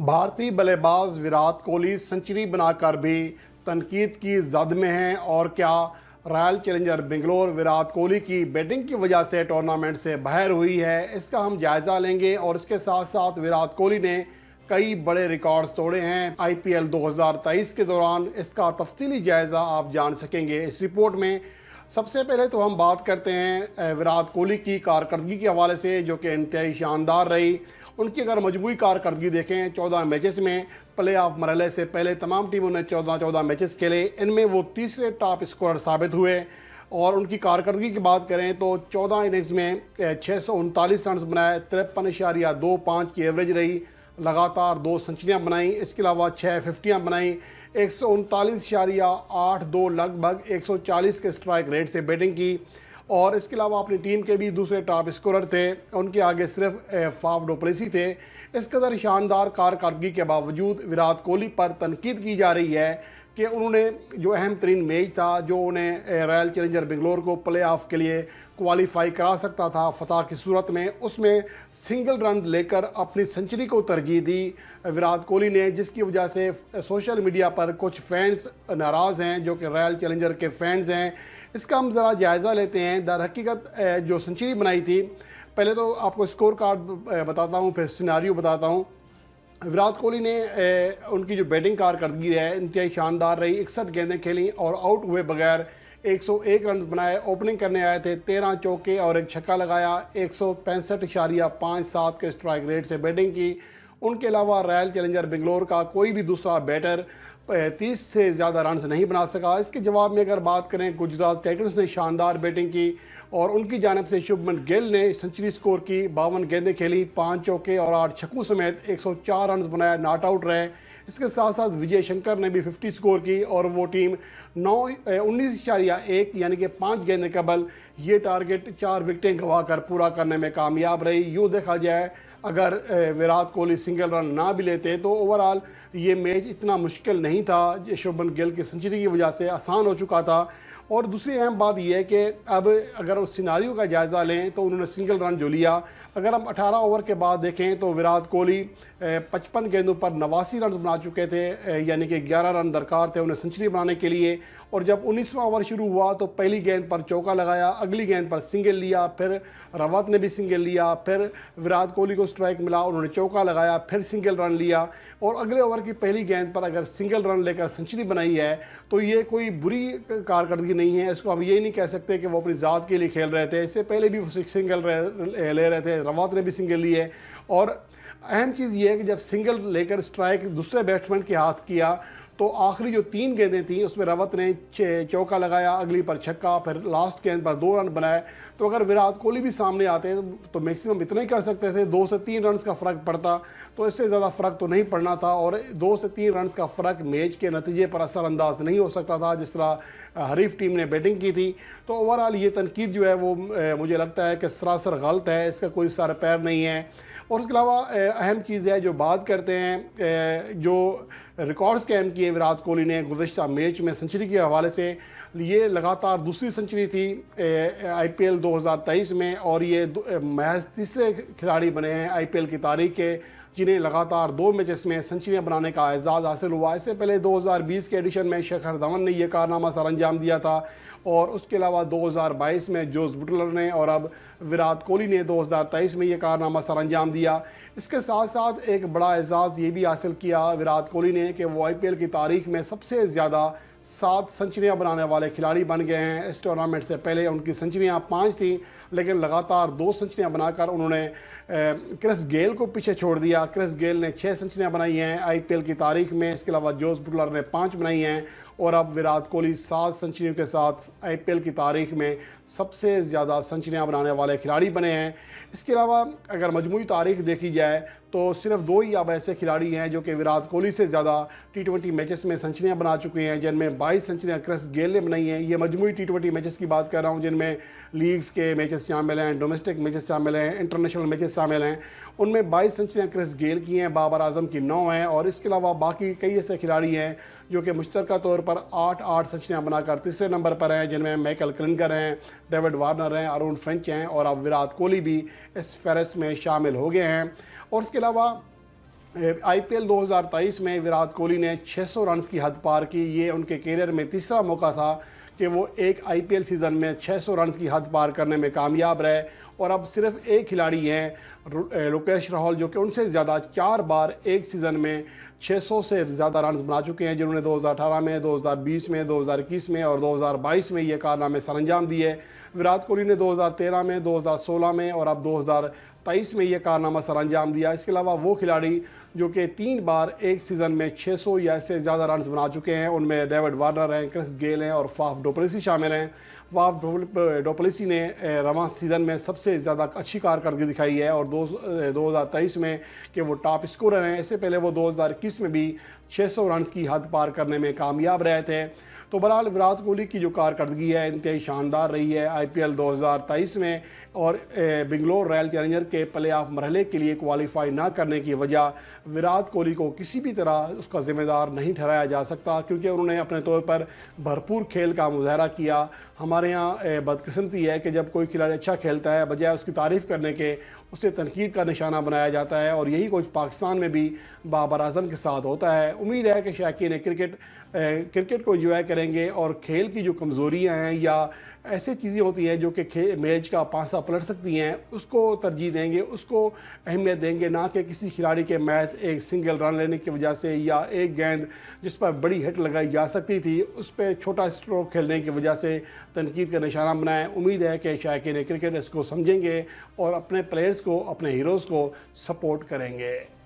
भारतीय बल्लेबाज विराट कोहली सेंचुरी बनाकर भी तनकीद की जद में हैं। और क्या रॉयल चैलेंजर बेंगलोर विराट कोहली की बैटिंग की वजह से टूर्नामेंट से बाहर हुई है, इसका हम जायज़ा लेंगे। और इसके साथ साथ विराट कोहली ने कई बड़े रिकॉर्ड्स तोड़े हैं आईपीएल 2023 के दौरान, इसका तफसीली जायज़ा आप जान सकेंगे इस रिपोर्ट में। सबसे पहले तो हम बात करते हैं विराट कोहली की कारकर्दगी के हवाले से, जो कि इंतहाई शानदार रही। उनकी अगर मजमूई कारकर्दगी देखें 14 मैचेस में, प्ले ऑफ मरहले से पहले तमाम टीमों ने 14 मैचेस खेले, इनमें वो तीसरे टॉप स्कोरर साबित हुए। और उनकी कारकर्दगी की बात करें तो 14 इनिंग्स में 639 रन बनाए, 53.25 की एवरेज रही, लगातार 2 सेंचुरियाँ बनाई, इसके अलावा 6 फिफ्टियाँ बनाई, 139.82 लगभग 140 के स्ट्राइक रेट से बैटिंग की। और इसके अलावा अपनी टीम के भी दूसरे टॉप स्कोरर थे, उनके आगे सिर्फ फाफ डु प्लेसी थे। इस कदर शानदार कारकर्दगी के बावजूद विराट कोहली पर तनकीद की जा रही है कि उन्होंने जो अहम तरीन मैच था, जो उन्हें रॉयल चैलेंजर बेंगलोर को प्ले ऑफ के लिए क्वालिफाई करा सकता था फतह की सूरत में, उसमें सिंगल रन लेकर अपनी सेंचुरी को तरजीह दी विराट कोहली ने, जिसकी वजह से सोशल मीडिया पर कुछ फैंस नाराज़ हैं, जो कि रॉयल चैलेंजर के फैंस हैं। इसका हम ज़रा जायज़ा लेते हैं। दर हकीकत जो सेंचुरी बनाई थी, पहले तो आपको स्कोर कार्ड बताता हूँ, फिर सिनारियो बताता हूँ। विराट कोहली ने उनकी जो बैटिंग कारकर्दगी है इंतहाई शानदार रही। 61 गेंदें खेली और आउट हुए बगैर 101 रन बनाए। ओपनिंग करने आए थे, 13 चौके और एक छक्का लगाया, 165.57 के स्ट्राइक रेट से बैटिंग की। उनके अलावा रॉयल चैलेंजर बेंगलोर का कोई भी दूसरा बैटर 30 से ज़्यादा रन नहीं बना सका। इसके जवाब में अगर बात करें, गुजरात टाइटंस ने शानदार बैटिंग की और उनकी जानिब से शुभमन गिल ने सेंचुरी स्कोर की। 52 गेंदें खेली, 5 चौके और 8 छक्कों समेत 104 रन बनाए, नॉट आउट रहे। इसके साथ साथ विजय शंकर ने भी 50 स्कोर की और वो टीम 19.1 यानी कि 5 गेंदे कबल ये टारगेट 4 विकेटें गंवा कर पूरा करने में कामयाब रही। यूँ देखा जाए, अगर विराट कोहली सिंगल रन ना भी लेते तो ओवरऑल ये मैच इतना मुश्किल नहीं था, शुभमन गिल की सेंचुरी की वजह से आसान हो चुका था। और दूसरी अहम बात यह है कि अब अगर उस सिनारियो का जायज़ा लें तो उन्होंने सिंगल रन जो लिया, अगर हम 18 ओवर के बाद देखें तो विराट कोहली 55 गेंदों पर 89 रन बना चुके थे, यानी कि 11 रन दरकार थे उन्हें सेंचुरी बनाने के लिए। और जब 19वां ओवर शुरू हुआ तो पहली गेंद पर चौका लगाया, अगली गेंद पर सिंगल लिया, फिर रवत ने भी सिंगल लिया, फिर विराट कोहली को स्ट्राइक मिला, उन्होंने चौका लगाया, फिर सिंगल रन लिया। और अगले ओवर की पहली गेंद पर अगर सिंगल रन लेकर सेंचुरी बनाई है तो ये कोई बुरी कारकर्दगी नहीं है। इसको हम ये नहीं कह सकते कि वो अपनी ज़ात के लिए खेल रहे थे, इससे पहले भी वो सिंगल ले रहे थे, रवत ने भी सिंगल लिए। और अहम चीज़ ये है कि जब सिंगल लेकर स्ट्राइक दूसरे बैट्समैन के हाथ किया तो आखिरी जो 3 गेंदें थी उसमें रवत ने चौका लगाया, अगली पर छक्का, फिर लास्ट गेंद पर 2 रन बनाए। तो अगर विराट कोहली भी सामने आते तो मैक्सिमम इतना ही कर सकते थे, 2 से 3 रन का फ़र्क पड़ता, तो इससे ज़्यादा फ़र्क तो नहीं पड़ना था। और 2 से 3 रन का फ़र्क मैच के नतीजे पर असरअंदाज नहीं हो सकता था, जिस तरह हरीफ टीम ने बैटिंग की थी। तो ओवरऑल ये तनकीद जो है वो मुझे लगता है कि सरासर गलत है, इसका कोई सर पैर नहीं है। और उसके अलावा अहम चीज़ है जो बात करते हैं, जो रिकॉर्ड्स कायम किए विराट कोहली ने गुज़श्ता मैच में सेंचुरी के हवाले से, ये लगातार दूसरी सेंचुरी थी आईपीएल 2023 में। और ये महज तीसरे खिलाड़ी बने हैं आईपीएल की तारीख के जिन्हें लगातार 2 मैचेस में सेंचुरियां बनाने का एजाज़ हासिल हुआ। इससे पहले 2020 के एडिशन में शिखर धवन ने यह कारनामा सर अंजाम दिया था, और उसके अलावा 2022 में जोस बुटलर ने, और अब विराट कोहली ने 2023 में ये कारनामा सर अंजाम दिया। इसके साथ साथ एक बड़ा एजाज़ ये भी हासिल किया विराट कोहली ने कि वो आईपीएल की तारीख में सबसे ज़्यादा 7 सेंचुरियाँ बनाने वाले खिलाड़ी बन गए हैं। इस टूर्नामेंट से पहले उनकी सेंचुरियाँ 5 थीं, लेकिन लगातार 2 सेंचुरियाँ बनाकर उन्होंने क्रिस गेल को पीछे छोड़ दिया। क्रिस गेल ने 6 सेंचुरियाँ बनाई हैं आईपीएल की तारीख में, इसके अलावा जोस बुटलर ने 5 बनाई हैं। और अब विराट कोहली 7 सेंचुरियों के साथ आईपीएल की तारीख में सबसे ज़्यादा सेंचुरियाँ बनाने वाले खिलाड़ी बने हैं। इसके अलावा अगर मजमूई तारीख देखी जाए तो सिर्फ 2 ही अब ऐसे खिलाड़ी हैं जो कि विराट कोहली से ज़्यादा T20 मैचेस में सेंचुरियाँ बना चुके हैं, जिनमें 22 सेंचुरियाँ क्रिस गेल ने बनाई हैं। ये मजमूई T20 मैचेस की बात कर रहा हूँ, जिनमें लीग्स के मैचेस शामिल हैं, डोमेस्टिक मैचेस शामिल हैं, इंटरनेशनल मैचेस शामिल हैं। उनमें 22 सेंचुरियाँ क्रिस गेल की हैं, बाबर आजम की 9 हैं। और इसके अलावा बाकी कई ऐसे खिलाड़ी हैं जो कि मुश्तरका तौर पर 8 सेंचुरियाँ बनाकर तीसरे नंबर पर हैं, जिनमें माइकल क्लिंगर हैं, डेविड वार्नर हैं, अरुण फिंच हैं, और अब विराट कोहली भी इस फहरिस्त में शामिल हो गए हैं। और इसके अलावा आईपीएल 2023 में विराट कोहली ने 600 रन की हद पार की। ये उनके करियर में तीसरा मौका था कि वो एक आईपीएल सीज़न में 600 रन की हद पार करने में कामयाब रहे। और अब सिर्फ एक खिलाड़ी हैं लोकेश राहुल, जो कि उनसे ज़्यादा 4 बार एक सीज़न में 600 से ज़्यादा रन बना चुके हैं, जिन्होंने 2018 में, 2020 में, 2021 में और 2022 में ये कारनामे सरअंजाम दिए। विराट कोहली ने 2013 में, 2016 में और अब 2023 में ये कारनामा सरअंजाम दिया। इसके अलावा वो खिलाड़ी जो कि 3 बार एक सीज़न में 600 या इससे ज़्यादा रन बना चुके हैं, उनमें डेविड वार्नर हैं, क्रिस गेल हैं और फाफ डुप्लेसी शामिल हैं। फाफ डुप्लेसी ने रवां सीज़न में सबसे ज़्यादा अच्छी कारकर्दगी दिखाई है और 2023 में कि वो टॉप स्कोरर हैं। इससे पहले वो 2021 में भी 600 रन की हद पार करने में कामयाब रहे थे। तो बहरहाल विराट कोहली की जो कारकर्दगी है इंतहाई शानदार रही है आईपीएल 2023 में। और बेंगलोर रॉयल चैलेंजर के प्ले ऑफ मरहले के लिए क्वालिफाई ना करने की वजह विराट कोहली को किसी भी तरह उसका ज़िम्मेदार नहीं ठहराया जा सकता, क्योंकि उन्होंने अपने तौर पर भरपूर खेल का मुजाहरा किया। हमारे यहाँ बदकिस्मती है कि जब कोई खिलाड़ी अच्छा खेलता है, बजाय उसकी तारीफ़ करने के उसे तनकीद का निशाना बनाया जाता है। और यही कुछ पाकिस्तान में भी बाबर आजम के साथ होता है। उम्मीद है कि शायकीन क्रिकेट को इंजॉय करेंगे और खेल की जो कमज़ोरियाँ हैं या ऐसी चीज़ें होती हैं जो कि मैच का पासा पलट सकती हैं, उसको तरजीह देंगे, उसको अहमियत देंगे, ना कि किसी खिलाड़ी के मैच एक सिंगल रन लेने की वजह से या एक गेंद जिस पर बड़ी हिट लगाई जा सकती थी उस पर छोटा स्ट्रोक खेलने की वजह से तनकीद का निशाना बनाएं। उम्मीद है कि शायकीन क्रिकेट इसको समझेंगे और अपने प्लेयर्स को, अपने हीरोज़ को सपोर्ट करेंगे।